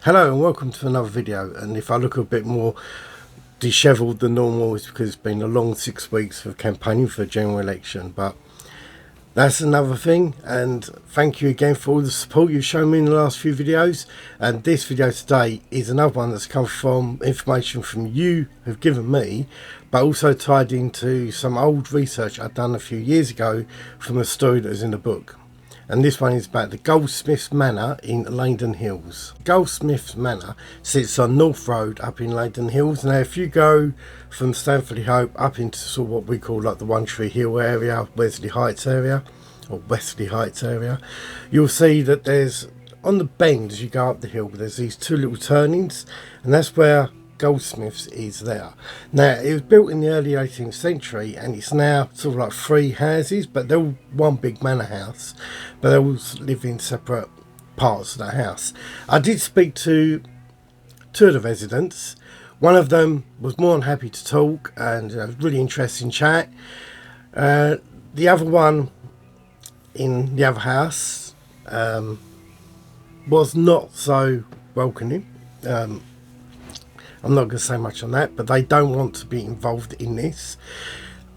Hello and welcome to another video, and if I look a bit more dishevelled than normal it's because it's been a long 6 weeks of campaigning for the general election, but that's another thing. And thank you again for all the support you've shown me in the last few videos, and this video today is another one that's come from information from you who've given me, but also tied into some old research I'd done a few years ago from a story that was in the book. And this one is about the Goldsmiths Manor in Langdon Hills. Goldsmiths Manor sits on North Road up in Langdon Hills. Now if you go from Stanford Hope up into sort of what we call like the One Tree Hill area, Wesley Heights area, you'll see that there's, on the bend as you go up the hill, there's these two little turnings, and that's where Goldsmiths is there. Now it was built in the early 18th century, and it's now sort of like 3 houses, but they're all one big manor house, but they all live in separate parts of the house. I did speak to 2 of the residents. One of them was more than happy to talk, and really interesting chat. The other one in the other house was not so welcoming. I'm not going to say much on that, but they don't want to be involved in this.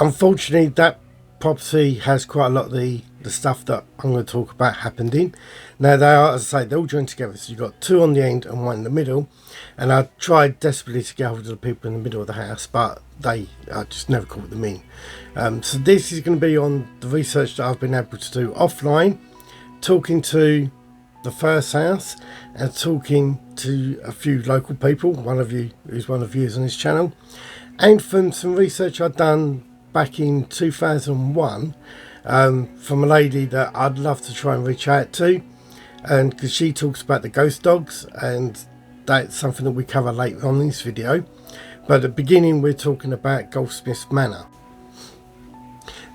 Unfortunately, that property has quite a lot of the stuff that I'm going to talk about happened in. Now they are, as I say, they're all joined together, so you've got 2 on the end and 1 in the middle, and I tried desperately to get hold of the people in the middle of the house, but I just never caught them in. So this is going to be on the research that I've been able to do offline, talking to the first house and talking to a few local people, one of you who's one of the viewers on this channel, and from some research I'd done back in 2001 from a lady that I'd love to try and reach out to, and because she talks about the ghost dogs, and that's something that we cover later on in this video. But at the beginning we're talking about Goldsmiths Manor.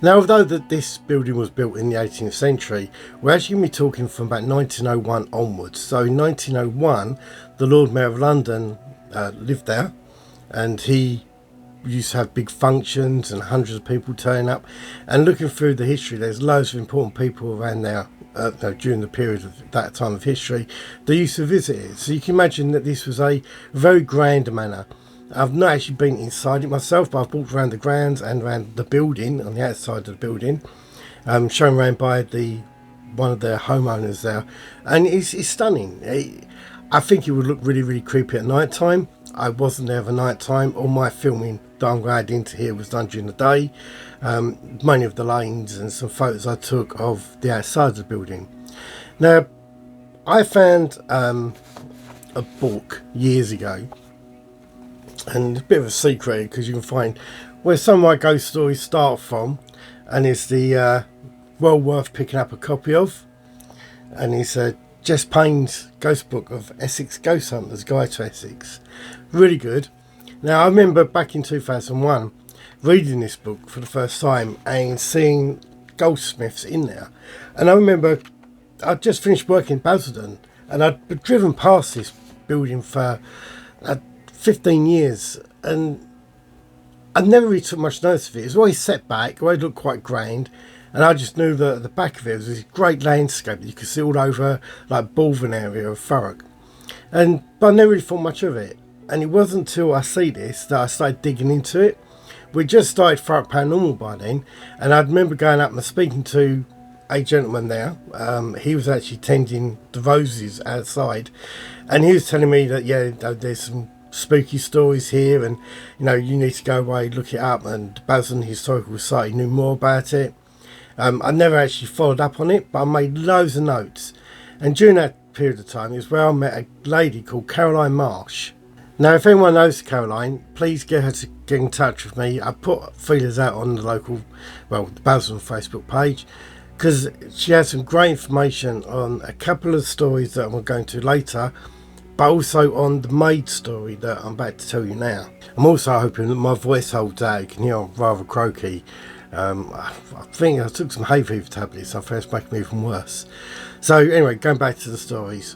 Now, although this building was built in the 18th century, we're actually going to be talking from about 1901 onwards. So in 1901, the Lord Mayor of London lived there, and he used to have big functions and hundreds of people turning up. And looking through the history, there's loads of important people around there during the period of that time of history that used to visit it. So you can imagine that this was a very grand manor. I've not actually been inside it myself, but I've walked around the grounds and around the building, on the outside of the building, shown around by one of the homeowners there, and it's stunning. I think it would look really, really creepy at night time. I wasn't there for night time. All my filming that I'm going to add into here was done during the day. Many of the lanes and some photos I took of the outside of the building. Now, I found a book years ago, and it's a bit of a secret because you can find where some of my ghost stories start from, and it's the well worth picking up a copy of, and it's Jess Payne's ghost book of Essex Ghost Hunters Guide to Essex. Really good. Now I remember back in 2001 reading this book for the first time and seeing Goldsmiths in there, and I remember I'd just finished working in Basildon, and I'd driven past this building for 15 years, and I never really took much notice of it. It was always set back, it always looked quite grand, and I just knew that at the back of it was this great landscape that you could see all over, like Baldwin area of Thurrock. But I never really thought much of it, and it wasn't until I see this that I started digging into it. We just started Thurrock Paranormal by then, and I remember going up and speaking to a gentleman there. He was actually tending the roses outside, and he was telling me that there's some spooky stories here, and you need to go away, look it up, and Basildon Historical Society knew more about it. I never actually followed up on it, but I made loads of notes, and during that period of time is where I met a lady called Caroline Marsh. Now if anyone knows Caroline, please get her to get in touch with me. I put feelers out on the local, the Basildon Facebook page, because she has some great information on a couple of stories that I'm going to later, but also on the Maid story that I'm about to tell you now. I'm also hoping that my voice holds out. You can hear I'm rather croaky. I think I took some hay fever tablets. I think it's making me even worse. So anyway, going back to the stories.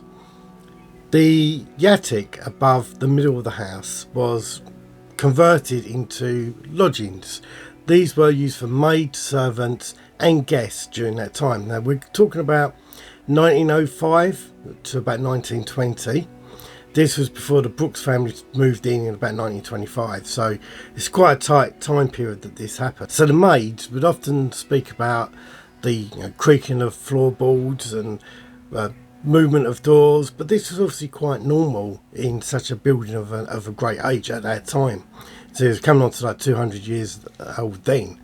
The attic above the middle of the house was converted into lodgings. These were used for maid, servants and guests during that time. Now we're talking about 1905 to about 1920. This was before the Brooks family moved in about 1925, so it's quite a tight time period that this happened. So the maids would often speak about the creaking of floorboards and movement of doors, but this was obviously quite normal in such a building of a great age at that time. So it was coming on to like 200 years old then.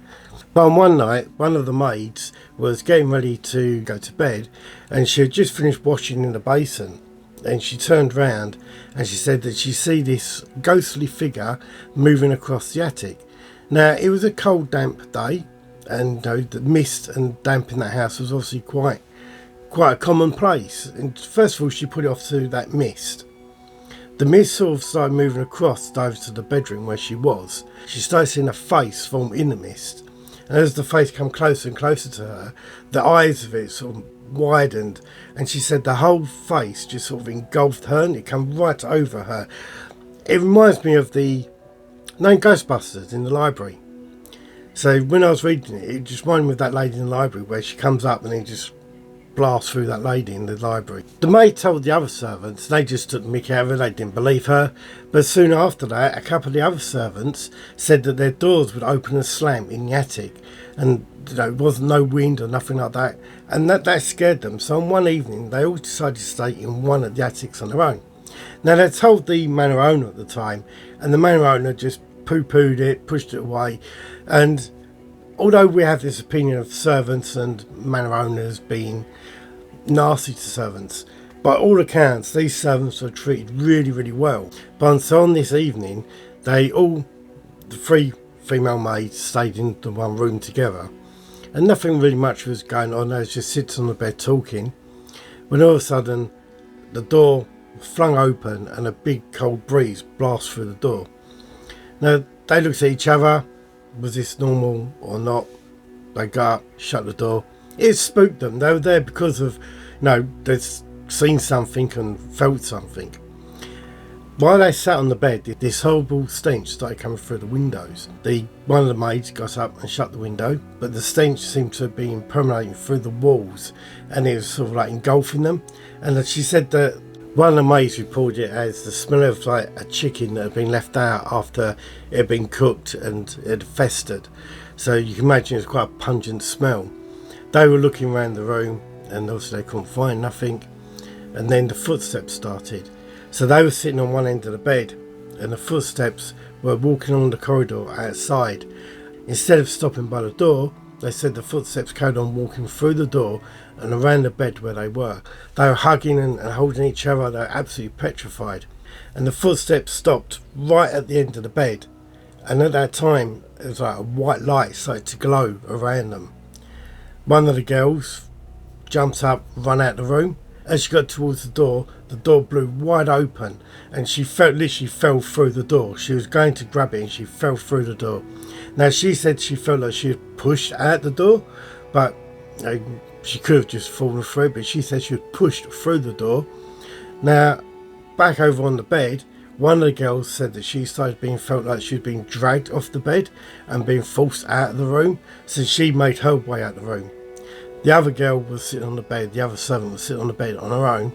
But on one night, one of the maids was getting ready to go to bed, and she had just finished washing in the basin, and she turned round and she said that she see this ghostly figure moving across the attic. Now it was a cold, damp day, and the mist and damp in that house was obviously quite a commonplace. And first of all, she put it off to that mist. The mist sort of started moving across over to the bedroom where she was. She started seeing a face form in the mist, and as the face come closer and closer to her, the eyes of it sort of widened, and she said the whole face just sort of engulfed her and it come right over her. It reminds me of the Ghostbusters in the library. So when I was reading it, it just reminded me of that lady in the library where she comes up and then just blasts through that lady in the library. The maid told the other servants, they just took the mickey out of her, they didn't believe her. But soon after that, a couple of the other servants said that their doors would open and slam in the attic, and it wasn't no wind or nothing like that, and that scared them. So on one evening they all decided to stay in one of the attics on their own. Now they told the manor owner at the time, and the manor owner just poo-pooed it, pushed it away. And although we have this opinion of servants and manor owners being nasty to servants, by all accounts these servants were treated really, really well. But so on this evening, the three female maids stayed in the one room together, and nothing really much was going on. They was just sits on the bed talking, when all of a sudden the door flung open and a big cold breeze blast through the door. Now they looked at each other, was this normal or not? They got up, shut the door. It spooked them. They were there because of, they'd seen something and felt something. While they sat on the bed, this horrible stench started coming through the windows. One of the maids got up and shut the window, but the stench seemed to have been permeating through the walls, and it was sort of like engulfing them. And she said that one of the maids reported it as the smell of like a chicken that had been left out after it had been cooked and it had festered. So you can imagine it was quite a pungent smell. They were looking around the room, and obviously they couldn't find nothing. And then the footsteps started. So they were sitting on one end of the bed, and the footsteps were walking along the corridor outside. Instead of stopping by the door, they said the footsteps carried on walking through the door and around the bed where they were. They were hugging and holding each other. They were absolutely petrified. And the footsteps stopped right at the end of the bed. And at that time, it was like a white light started to glow around them. One of the girls jumped up, ran out the room. As she got towards the door blew wide open, and she literally fell through the door. She was going to grab it and she fell through the door. Now she said she felt like she had pushed out the door, but she could have just fallen through, but she said she had pushed through the door. Now back over on the bed, one of the girls said that she felt like she'd been dragged off the bed and being forced out of the room, so she made her way out the room. The other girl was sitting on the bed, the other servant was sitting on the bed on her own,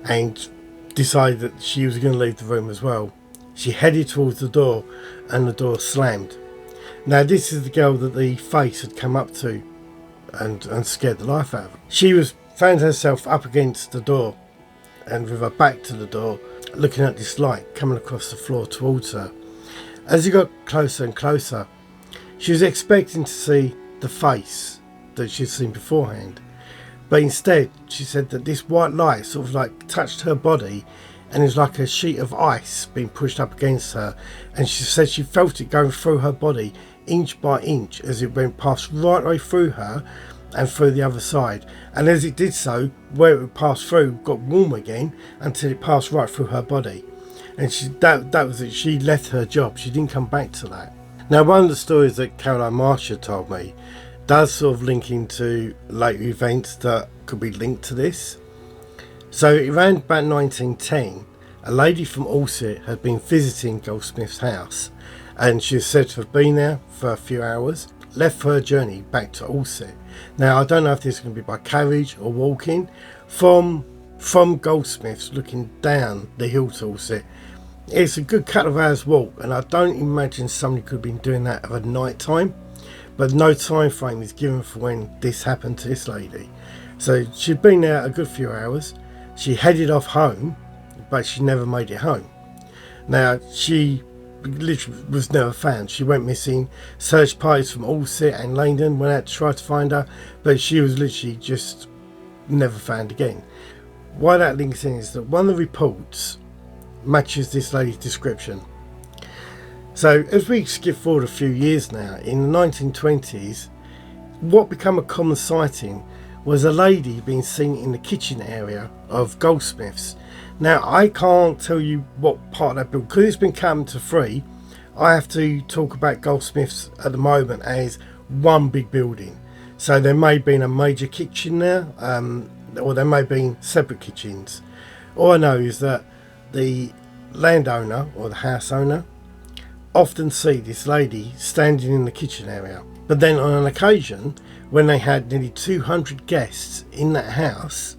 and decided that she was going to leave the room as well. She headed towards the door, and the door slammed. Now this is the girl that the face had come up to and scared the life out of her. She found herself up against the door, and with her back to the door, looking at this light coming across the floor towards her. As it got closer and closer, she was expecting to see the face that she'd seen beforehand, but instead she said that this white light sort of like touched her body, and it was like a sheet of ice being pushed up against her, and she said she felt it going through her body inch by inch as it went past right way through her and through the other side, and as it did so, where it would pass through got warm again until it passed right through her body. And that was it. She left her job. She didn't come back to that. Now one of the stories that Caroline Marshall told me does sort of link into later events that could be linked to this. So around about 1910, a lady from Alsett had been visiting Goldsmiths' house, and she was said to have been there for a few hours, left for her journey back to Alsett. Now I don't know if this is going to be by carriage or walking. From from Goldsmiths looking down the hill to Alsett. It's a good couple of hours walk, and I don't imagine somebody could have been doing that at night time, but no time frame is given for when this happened to this lady. So she'd been there a good few hours. She headed off home, but she never made it home. Now, she literally was never found. She went missing. Search parties from Alsett and Langdon went out to try to find her, but she was literally just never found again. Why that links in is that one of the reports matches this lady's description. So as we skip forward a few years now, in the 1920s, what became a common sighting was a lady being seen in the kitchen area of Goldsmiths. Now, I can't tell you what part of that building, because it's been cut into three. I have to talk about Goldsmiths at the moment as one big building. So there may have been a major kitchen there, or there may have been separate kitchens. All I know is that the landowner or the house owner often see this lady standing in the kitchen area. But then on an occasion, when they had nearly 200 guests in that house,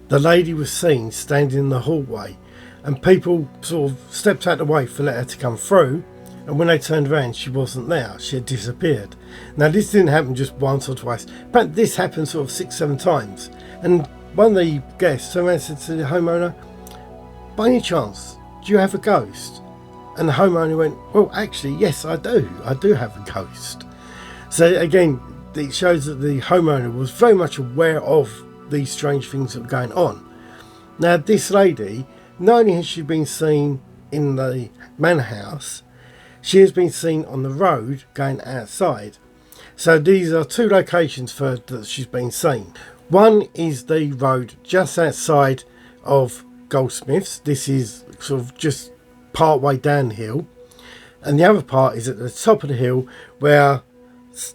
the lady was seen standing in the hallway, and people sort of stepped out of the way for her to come through, and when they turned around, she wasn't there. She had disappeared. Now, this didn't happen just once or twice, but this happened sort of 6-7 times. And one of the guests turned around and said to the homeowner, "By any chance, do you have a ghost?" And the homeowner went, "Well, actually, yes, I do. I do have a ghost." So again, it shows that the homeowner was very much aware of these strange things that were going on. Now, this lady, not only has she been seen in the manor house, she has been seen on the road going outside. So these are two locations for that she's been seen. One is the road just outside of Goldsmiths. This is sort of just part way down the hill, and the other part is at the top of the hill where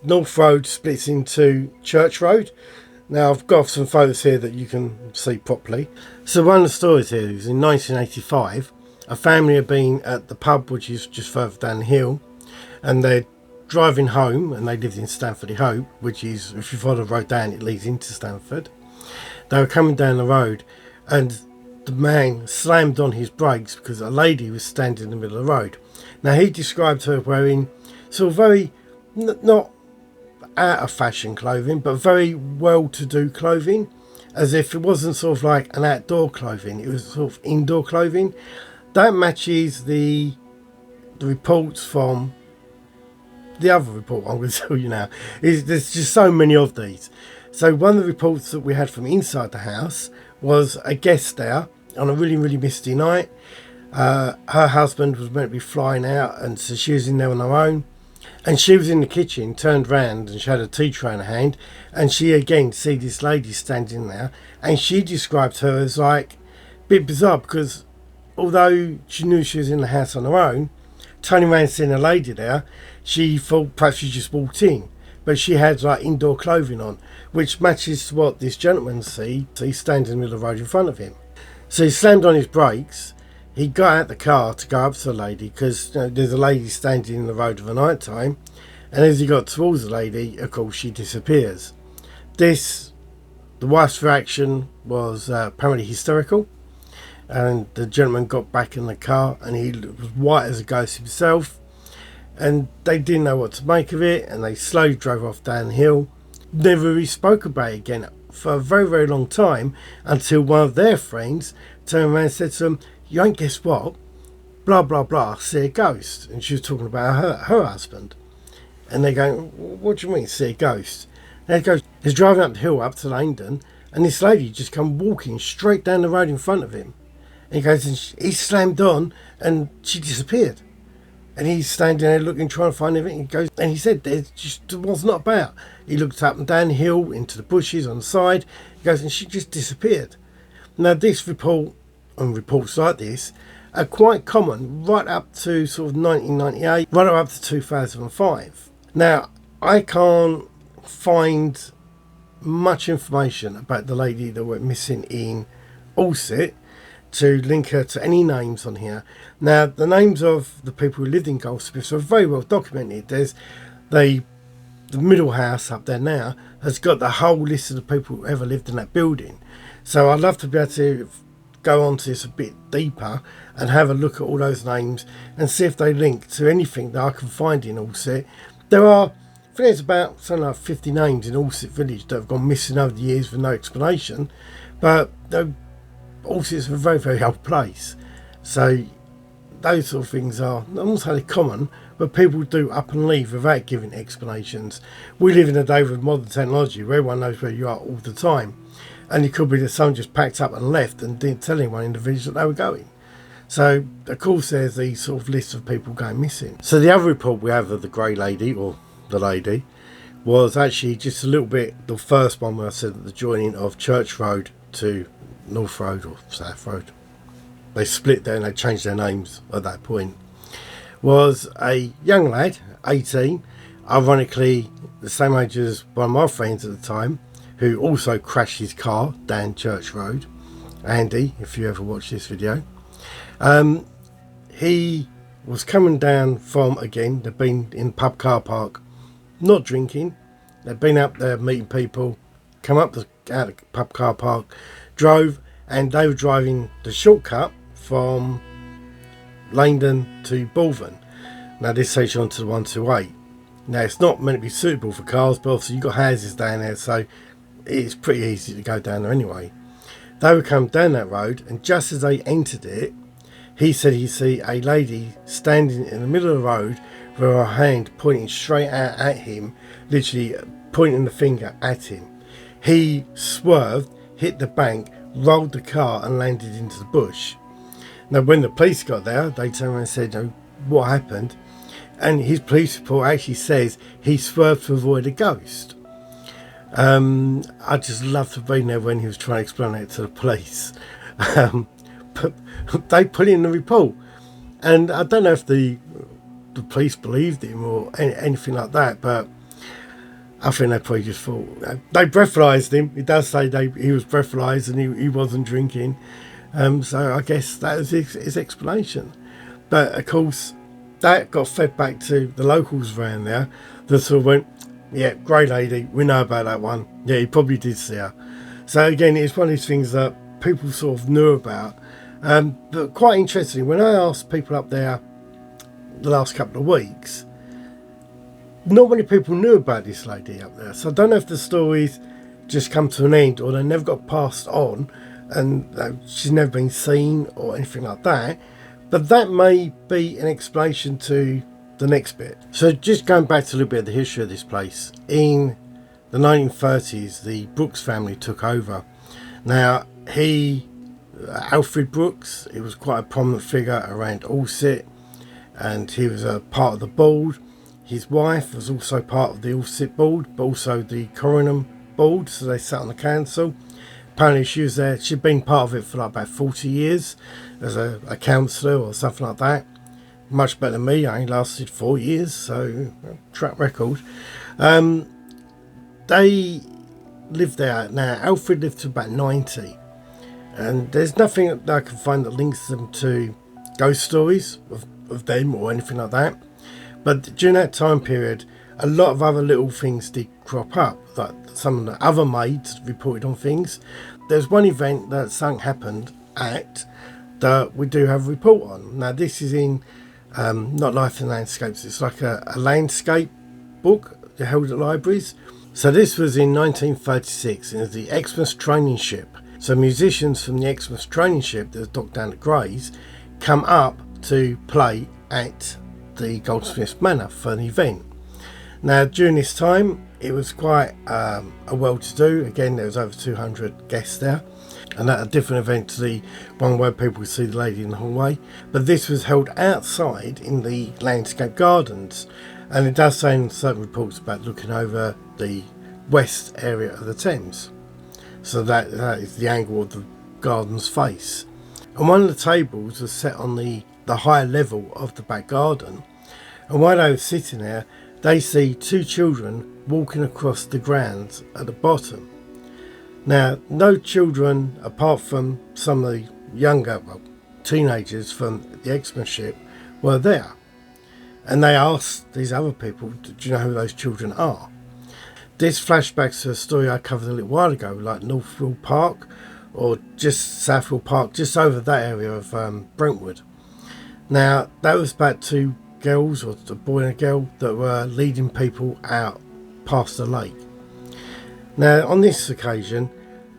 North Road splits into Church Road. Now, I've got some photos here that you can see properly. So one of the stories here is in 1985, a family had been at the pub, which is just further down the hill, and they're driving home, and they lived in Stamford-y-Hope, which is, if you follow the road down, it leads into Stamford. They were coming down the road, and the man slammed on his brakes because a lady was standing in the middle of the road. Now, he described her wearing sort of very, not out of fashion clothing, but very well-to-do clothing, as if it wasn't sort of like an outdoor clothing, it was sort of indoor clothing. That matches the reports from the other report I'm going to tell you now. There's just so many of these. So one of the reports that we had from inside the house was a guest there on a really, really misty night. Her husband was meant to be flying out, and so she was in there on her own. And she was in the kitchen, turned round, and she had a tea tray in her hand. And she again see this lady standing there, and she described her as like a bit bizarre, because although she knew she was in the house on her own, turning around and seeing a lady there, she thought perhaps she just walked in. But she had like indoor clothing on, which matches what this gentleman see. So he's standing in the middle of the road in front of him. So he slammed on his brakes. He got out the car to go up to the lady, because there's a lady standing in the road at night time. And as he got towards the lady, of course, she disappears. The wife's reaction was apparently hysterical. And the gentleman got back in the car, and he was white as a ghost himself. And they didn't know what to make of it, and they slowly drove off down the hill. Never really spoke about it again for a very, very long time, until one of their friends turned around and said to them, "You ain't guess what? Blah, blah, blah, see a ghost." And she was talking about her husband. And they're going, "What do you mean, see a ghost?" And he goes, he's driving up the hill up to Langdon, and this lady just come walking straight down the road in front of him. And he goes, and he slammed on, and she disappeared. And he's standing there looking, trying to find everything. He goes, and he said there just was not about. He looked up and down the hill into the bushes on the side. He goes, and she just disappeared. Now, this report and reports like this are quite common right up to sort of 1998, right up to 2005. Now, I can't find much information about the lady that went missing in Alsett to link her to any names on here. Now, the names of the people who lived in Goldsmiths are very well documented. There's the middle house up there now has got the whole list of the people who ever lived in that building. So I'd love to be able to go on to this a bit deeper and have a look at all those names and see if they link to anything that I can find in Alsett. There are, I think there's about something like 50 names in Alsett village that have gone missing over the years with no explanation, but Alsett's a very, very old place. So those sort of things are not necessarily common, but people do up and leave without giving explanations. We live in a day with modern technology where everyone knows where you are all the time. And it could be that someone just packed up and left and didn't tell anyone in the village that they were going. So, of course, there's these sort of lists of people going missing. So the other report we have of the Grey Lady, or the lady, was actually just a little bit, the first one where I said that the joining of Church Road to North Road or South Road. They split there and they changed their names at that point. Was a young lad, 18, ironically the same age as one of my friends at the time, who also crashed his car down Church Road. Andy, if you ever watch this video. He was coming down from, again, they'd been in the pub car park, not drinking. They'd been up there meeting people, come up out of the pub car park, drove, and they were driving the shortcut from Langdon to Balvin. Now this takes you on to the 128. Now it's not meant to be suitable for cars, but obviously you've got houses down there, so it's pretty easy to go down there anyway. They would come down that road, and just as they entered it, he said he see a lady standing in the middle of the road with her hand pointing straight out at him, literally pointing the finger at him. He swerved, hit the bank, rolled the car and landed into the bush. Now when the police got there, they turned around and said, "Oh, what happened?" And his police report actually says he swerved to avoid a ghost. I just love to be there when he was trying to explain it to the police. But they put in the report, and I don't know if the police believed him or anything like that, but I think they probably just thought they breathalyzed him. It does say he was breathalyzed and he wasn't drinking, so I guess that was his explanation. But of course that got fed back to the locals around there that sort of went, "Yeah, Grey Lady, we know about that one. Yeah, he probably did see her." So again, it's one of these things that people sort of knew about. But quite interesting, when I asked people up there the last couple of weeks, not many people knew about this lady up there. So I don't know if the stories just come to an end or they never got passed on and she's never been seen or anything like that. But that may be an explanation to the next bit. So just going back to a little bit of the history of this place. In the 1930s, the Brooks family took over. Now, Alfred Brooks, he was quite a prominent figure around Alsett, and he was a part of the board. His wife was also part of the Alsett board, but also the Coronum board, so they sat on the council. Apparently she was there, she'd been part of it for like about 40 years as a councillor or something like that. Much better than me. I only lasted 4 years, so track record. They lived there. Now Alfred lived to about 90, and there's nothing that I can find that links them to ghost stories of them or anything like that. But during that time period, a lot of other little things did crop up. Like some of the other maids reported on things. There's one event that something happened at that we do have a report on. Now this is in not Life and Landscapes, it's like a landscape book they held at libraries. So this was in 1936, and it was the Xmas training ship. So musicians from the Xmas training ship that was docked down at Grays come up to play at the Goldsmiths Manor for an event. Now during this time it was quite a well-to-do. Again, there was over 200 guests there, and at a different event to the one where people could see the lady in the hallway. But this was held outside in the landscape gardens, and it does say in certain reports about looking over the west area of the Thames. So that is the angle of the garden's face. And one of the tables was set on the higher level of the back garden, and while they were sitting there, they see two children walking across the grounds at the bottom. Now, no children, apart from some of the younger teenagers from the Xmas ship, were there. And they asked these other people, "Do you know who those children are?" This flashbacks to a story I covered a little while ago, like Northfield Park, or just Southfield Park, just over that area of Brentwood. Now, that was about two girls, or a boy and a girl, that were leading people out past the lake. Now, on this occasion,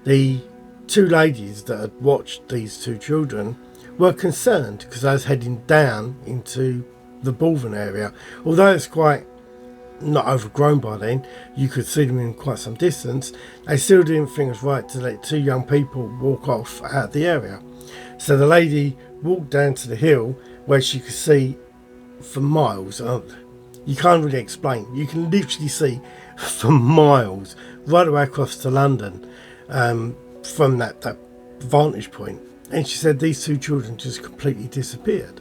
the two ladies that had watched these two children were concerned because they was heading down into the Balvin area. Although it's quite not overgrown by then, you could see them in quite some distance, they still didn't think it was right to let two young people walk off out of the area. So the lady walked down to the hill where she could see for miles. You can't really explain. You can literally see for miles right away across to London from that vantage point. And she said these two children just completely disappeared.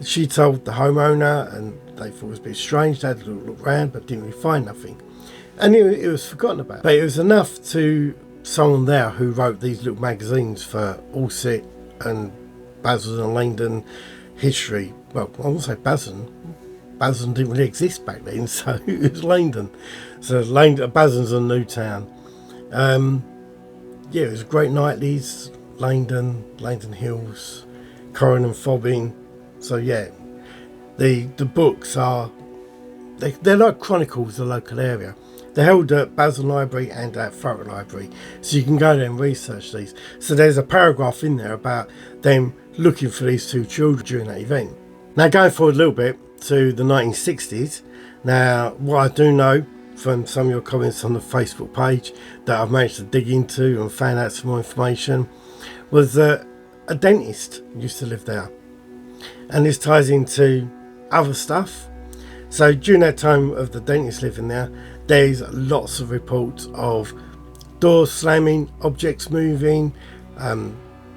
She told the homeowner, and they thought it was a bit strange. They had to look around but didn't really find nothing, and it was forgotten about. But it was enough to someone there who wrote these little magazines for Allsit and Basildon and Langdon history. Well, I won't say Basildon didn't really exist back then, so it was Langdon. So Basildon's a new town. Yeah, it was Great Knightley's, Langdon Hills, Corrin and Fobbing. So yeah, the books are they're like chronicles of the local area. They're held at Basildon Library and at Thurrock Library, so you can go there and research these. So there's a paragraph in there about them looking for these two children during that event. Now, going forward a little bit to the 1960s. Now, what I do know from some of your comments on the Facebook page that I've managed to dig into and found out some more information was that a dentist used to live there. And this ties into other stuff. So during that time of the dentist living there, there's lots of reports of doors slamming, objects moving,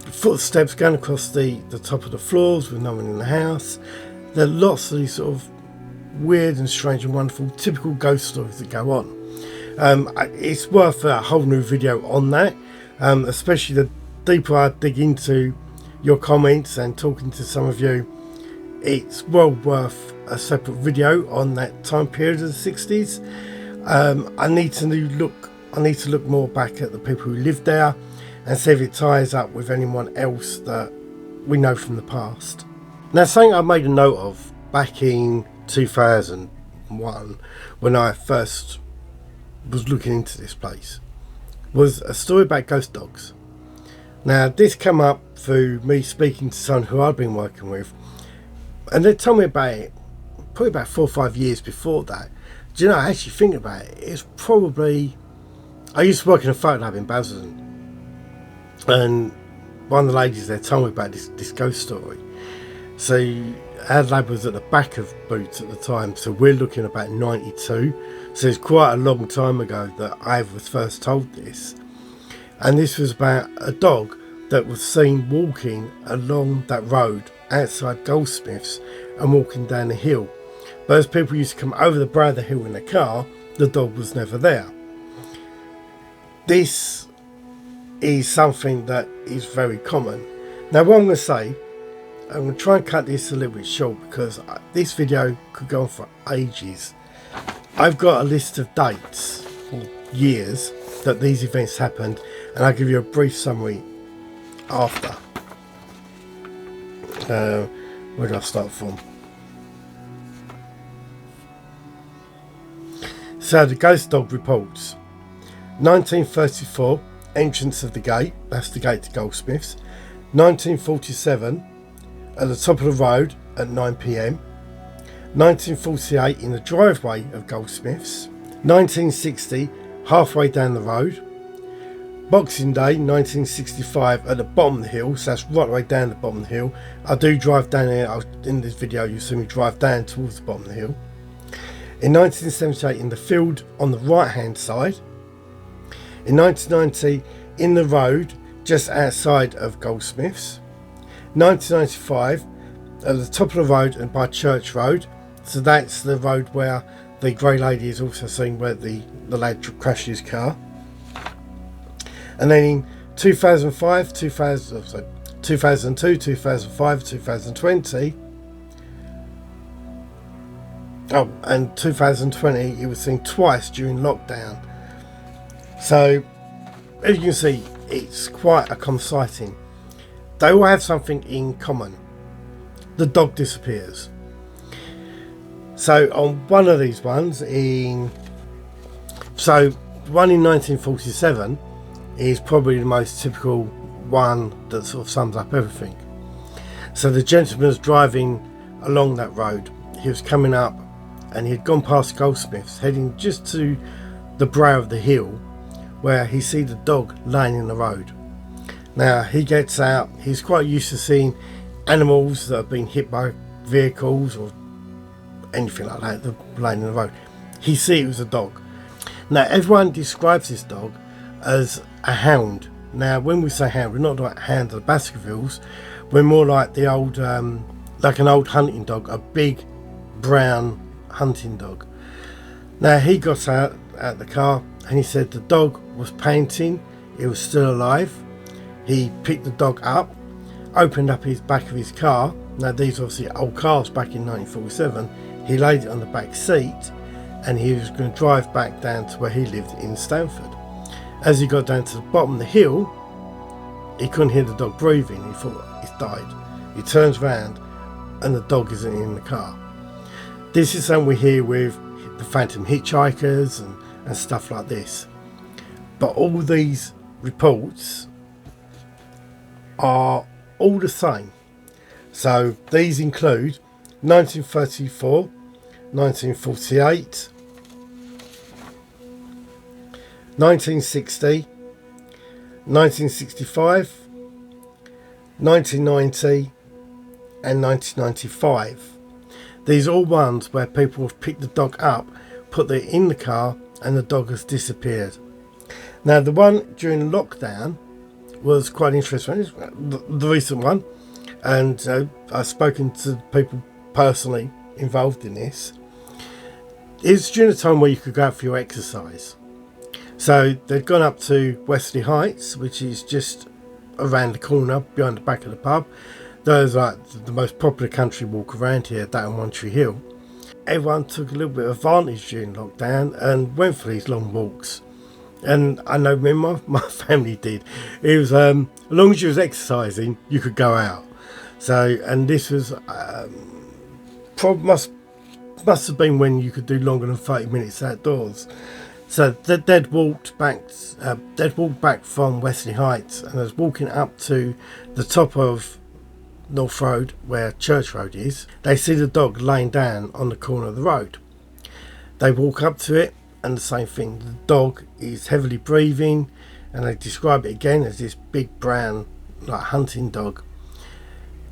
footsteps going across the top of the floors with no one in the house. There are lots of these sort of weird and strange and wonderful typical ghost stories that go on. It's worth a whole new video on that, especially the deeper I dig into your comments and talking to some of you. It's well worth a separate video on that time period of the 60s. I need to look more back at the people who lived there and see if it ties up with anyone else that we know from the past. Now, something I made a note of back in 2001 when I first was looking into this place was a story about ghost dogs. Now, this came up through me speaking to someone who I'd been working with, and they told me about it probably about 4 or 5 years before that. Do you know, I actually think about it, it's probably, I used to work in a photo lab in Basildon, and one of the ladies there told me about this ghost story. So our lab was at the back of Boots at the time, so we're looking about 92, so it's quite a long time ago that I was first told this. And this was about a dog that was seen walking along that road outside Goldsmiths and walking down the hill. But as people used to come over the brow of the hill in the car, the dog was never there. This is something that is very common. Now, what I'm going to say, I'm going to try and cut this a little bit short because this video could go on for ages. I've got a list of dates or years that these events happened, and I'll give you a brief summary after. Where do I start from? So the ghost dog reports. 1934, entrance of the gate, that's the gate to Goldsmiths. 1947, at the top of the road at 9 p.m. 1948, in the driveway of Goldsmiths. 1960, halfway down the road. Boxing Day 1965 at the bottom of the hill, so that's right way down the bottom of the hill. I do drive down here. In this video you see me drive down towards the bottom of the hill. In 1978 in the field on the right hand side. In 1990 in the road just outside of Goldsmiths. 1995 at the top of the road and by Church Road, so that's the road where the grey lady is also seen where the lad crashed his car. And then in 2005, 2002, 2005, 2020, and 2020, it was seen twice during lockdown. So, as you can see, it's quite a common sighting. They all have something in common. The dog disappears. So on one of these ones one in 1947 is probably the most typical one that sort of sums up everything. So the gentleman was driving along that road. He was coming up and he had gone past Goldsmiths, heading just to the brow of the hill, where he sees the dog laying in the road. Now he gets out. He's quite used to seeing animals that have been hit by vehicles or anything like that, laying in the road. He sees it was a dog. Now everyone describes this dog as a hound. Now when we say hound, we're not like hound of the Baskervilles. We're more like the old, like an old hunting dog, a big brown hunting dog. Now he got out the car and he said the dog was panting. It was still alive. He picked the dog up, opened up his back of his car. Now these are obviously old cars back in 1947. He laid it on the back seat and he was going to drive back down to where he lived in Stanford. As he got down to the bottom of the hill, he couldn't hear the dog breathing. He thought it's died. He turns around and the dog isn't in the car. This is something we hear with the phantom hitchhikers and stuff like this. But all these reports are all the same. So these include 1934, 1948, 1960, 1965, 1990 and 1995. These are all ones where people have picked the dog up, put it in the car and the dog has disappeared. Now the one during lockdown was quite interesting, the recent one, and I've spoken to people personally involved in this. It's during a time where you could go out for your exercise. So they'd gone up to Wesley Heights, which is just around the corner behind the back of the pub. Those are like the most popular country walk around here, that and One Tree Hill. Everyone took a little bit of advantage during lockdown and went for these long walks. And I know me and my family did. It was as long as you was exercising, you could go out. So, and this was must have been when you could do longer than 30 minutes outdoors. So they'd walked back from Wesley Heights and was walking up to the top of North Road, where Church Road is. They see the dog laying down on the corner of the road. They walk up to it and the same thing. The dog is heavily breathing and they describe it again as this big brown like hunting dog.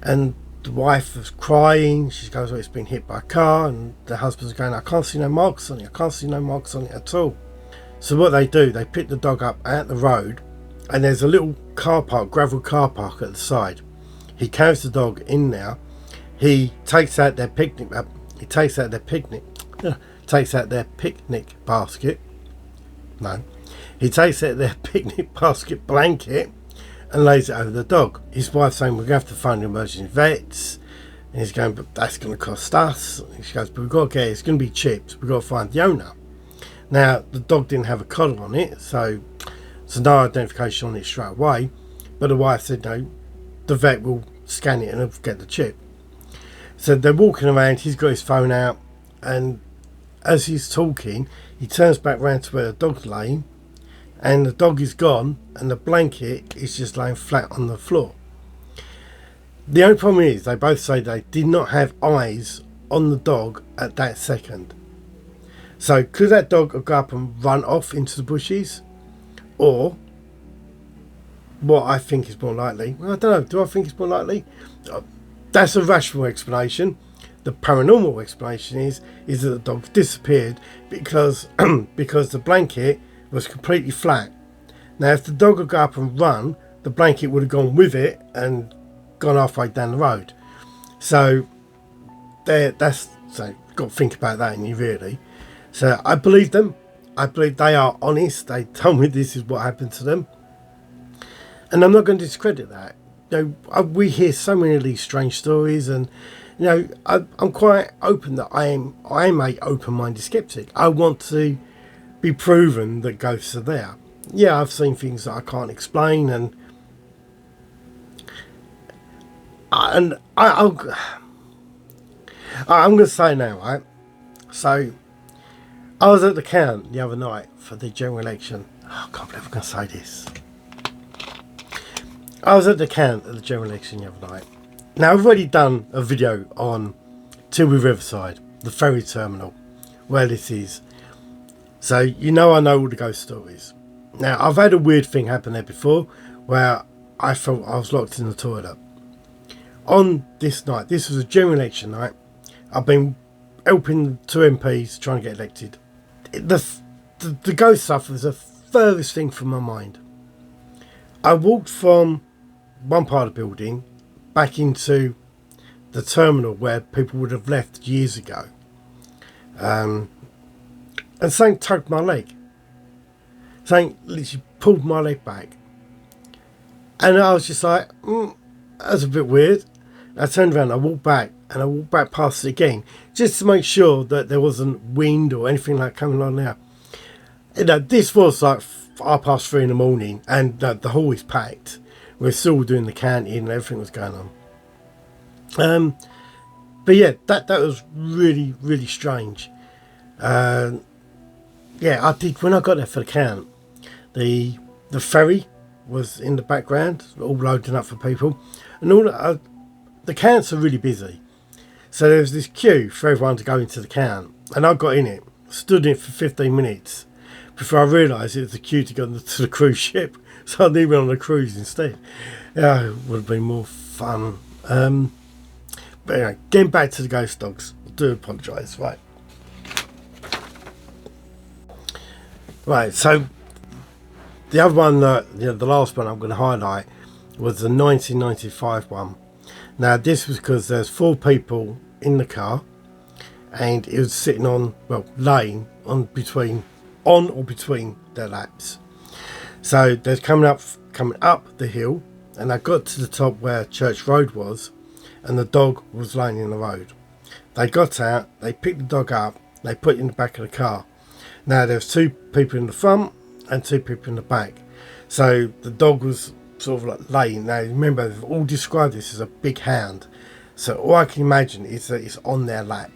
And the wife was crying. She goes, "Oh, it's been hit by a car." And the husband's going, "I can't see no marks on it. I can't see no marks on it at all." So what they do, they pick the dog up out the road and there's a little car park, gravel car park at the side. He carries the dog in there. He takes out their picnic basket. No. He takes out their picnic basket blanket and lays it over the dog. His wife's saying, "We're going to have to find emergency vets." And he's going, "But that's going to cost us." And she goes, "But we've got to get it. It's going to be chipped. We've got to find the owner." Now, the dog didn't have a collar on it, so no identification on it straight away. But the wife said, "No, the vet will scan it and get the chip." So they're walking around. He's got his phone out, and as he's talking, he turns back round to where the dog's laying, and the dog is gone, and the blanket is just laying flat on the floor. The only problem is, they both say they did not have eyes on the dog at that second. So could that dog have got up and run off into the bushes? Or, what I think is more likely, well, I don't know, do I think it's more likely? That's a rational explanation. The paranormal explanation is that the dog disappeared because the blanket was completely flat. Now, if the dog had got up and run, the blanket would have gone with it and gone halfway down the road. So, got to think about that in you, really. So, I believe them. I believe they are honest. They told me this is what happened to them. And I'm not going to discredit that. We hear so many of these strange stories, and I'm quite open that I am a open-minded skeptic. I want to be proven that ghosts are there. yeah, I've seen things that I can't explain, and I'm going to say now, right? So I was at the count the other night for the general election. Oh, I can't believe I'm going to say this. I was at the count at the general election the other night. Now, I've already done a video on Tilbury Riverside, the ferry terminal, where this is. So, you know I know all the ghost stories. Now, I've had a weird thing happen there before, where I felt I was locked in the toilet. On this night, this was a general election night, I've been helping 2 MPs trying to get elected. The ghost stuff was the furthest thing from my mind. I walked from one part of the building back into the terminal where people would have left years ago, and something tugged my leg. Something literally pulled my leg back, and I was just like, that's a bit weird. I turned around, I walked back, and I walked back past it again, just to make sure that there wasn't wind or anything like coming on there. You know, this was like 3:30 in the morning, and the hall is packed. We're still doing the counting and everything was going on. But yeah, that was really, really strange. Yeah, I did, when I got there for the count, the ferry was in the background, all loading up for people, and all the counts are really busy. So there was this queue for everyone to go into the count, and I got in it, stood in it for 15 minutes before I realised it was a queue to go to the cruise ship. So I went on a cruise instead. Yeah, it would have been more fun. But anyway, getting back to the ghost dogs, I do apologise. Right, so the other one, the last one I'm going to highlight was the 1995 one. Now, this was because there's 4 people in the car, and it was sitting on, well, laying on or between their laps. So they're coming up the hill, and I got to the top where Church Road was, and the dog was laying in the road. They got out, they picked the dog up, they put it in the back of the car. Now there's 2 people in the front and 2 people in the back. So the dog was sort of like laying. Now remember, they've all described this as a big hound. So all I can imagine is that it's on their lap.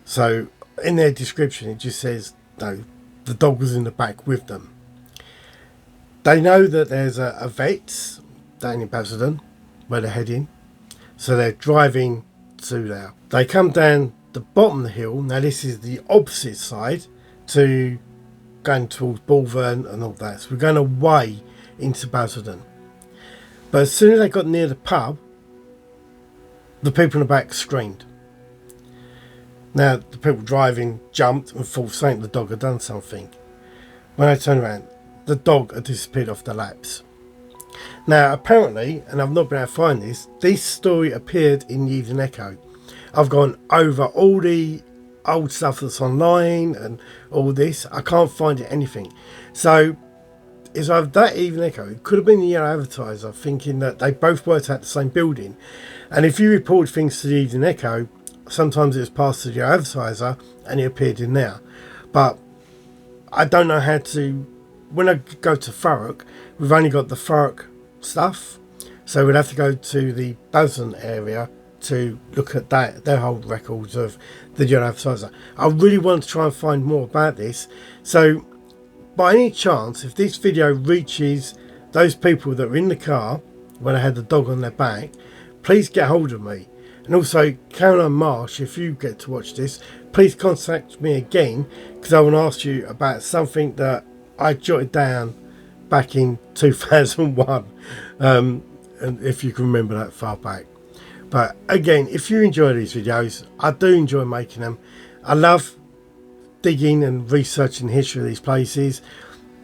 So in their description, it just says, no, the dog was in the back with them. They know that there's a vet's down in Basildon where they're heading. So they're driving to there. They come down the bottom of the hill. Now this is the opposite side to going towards Bulverne and all that. So we're going away into Basildon. But as soon as they got near the pub, the people in the back screamed. Now the people driving jumped and thought saying the dog had done something. When I turned around, the dog had disappeared off their laps. Now apparently, and I've not been able to find this story appeared in the Evening Echo. I've gone over all the old stuff that's online and all this. I can't find anything. So it's either that Evening Echo, it could have been the Yellow Advertiser, thinking that they both worked at the same building. And if you report things to the Evening Echo, sometimes it's passed to the Yellow Advertiser and it appeared in there. But I don't know how to. When I go to Thurrock, we've only got the Thurrock stuff, so we'd have to go to the Basildon area to look at that, their whole records of the Yellow Advertiser. I really want to try and find more about this. So by any chance, if this video reaches those people that were in the car when I had the dog on their back, please get hold of me. And also, Caroline Marsh, if you get to watch this, please contact me again, because I want to ask you about something that I jotted down back in 2001, and if you can remember that far back. But again, if you enjoy these videos, I do enjoy making them. I love digging and researching the history of these places.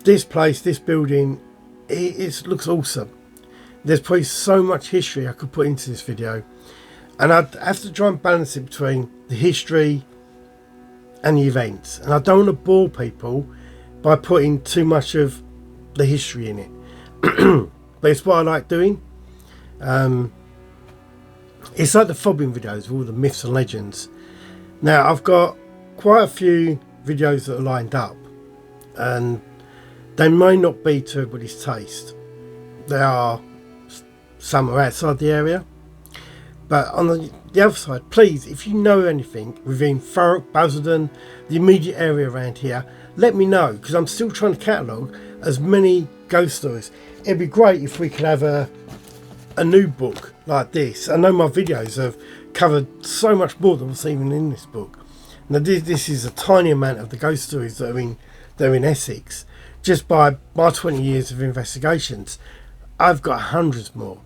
This place, this building, it looks awesome. There's probably so much history I could put into this video, and I'd have to try and balance it between the history and the events. And I don't want to bore people by putting too much of the history in it. But it's what I like doing. It's like the fobbing videos with all the myths and legends. Now I've got quite a few videos that are lined up, and They may not be to everybody's taste. There are some are outside the area, but on the other side, please, if you know anything within Thurrock, Basildon, the immediate area around here, let me know, because I'm still trying to catalogue as many ghost stories. It'd be great if we could have a new book like this. I know my videos have covered so much more than what's even in this book. Now this is a tiny amount of the ghost stories that are in Essex. Just by my 20 years of investigations, I've got hundreds more.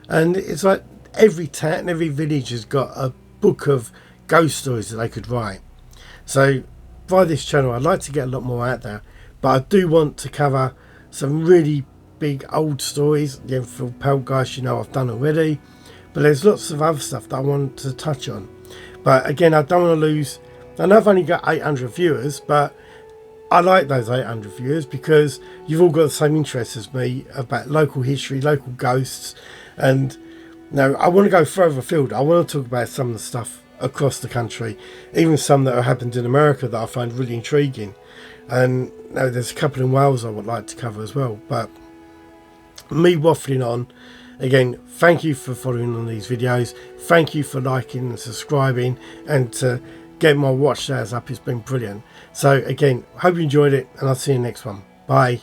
And it's like every town, every village has got a book of ghost stories that they could write. So by this channel, I'd like to get a lot more out there, but I do want to cover some really big old stories. The Enfield Poltergeist, I've done already, but there's lots of other stuff that I want to touch on. But again, I don't want to lose. I know I've only got 800 viewers, but I like those 800 viewers because you've all got the same interests as me about local history, local ghosts, and I want to go further afield. I want to talk about some of the stuff across the country, even some that have happened in America that I find really intriguing. And there's a couple in Wales I would like to cover as well. But me waffling on, again, thank you for following on these videos. Thank you for liking and subscribing, and to get my watch hours up. It's been brilliant. So again, hope you enjoyed it, and I'll see you next one. Bye.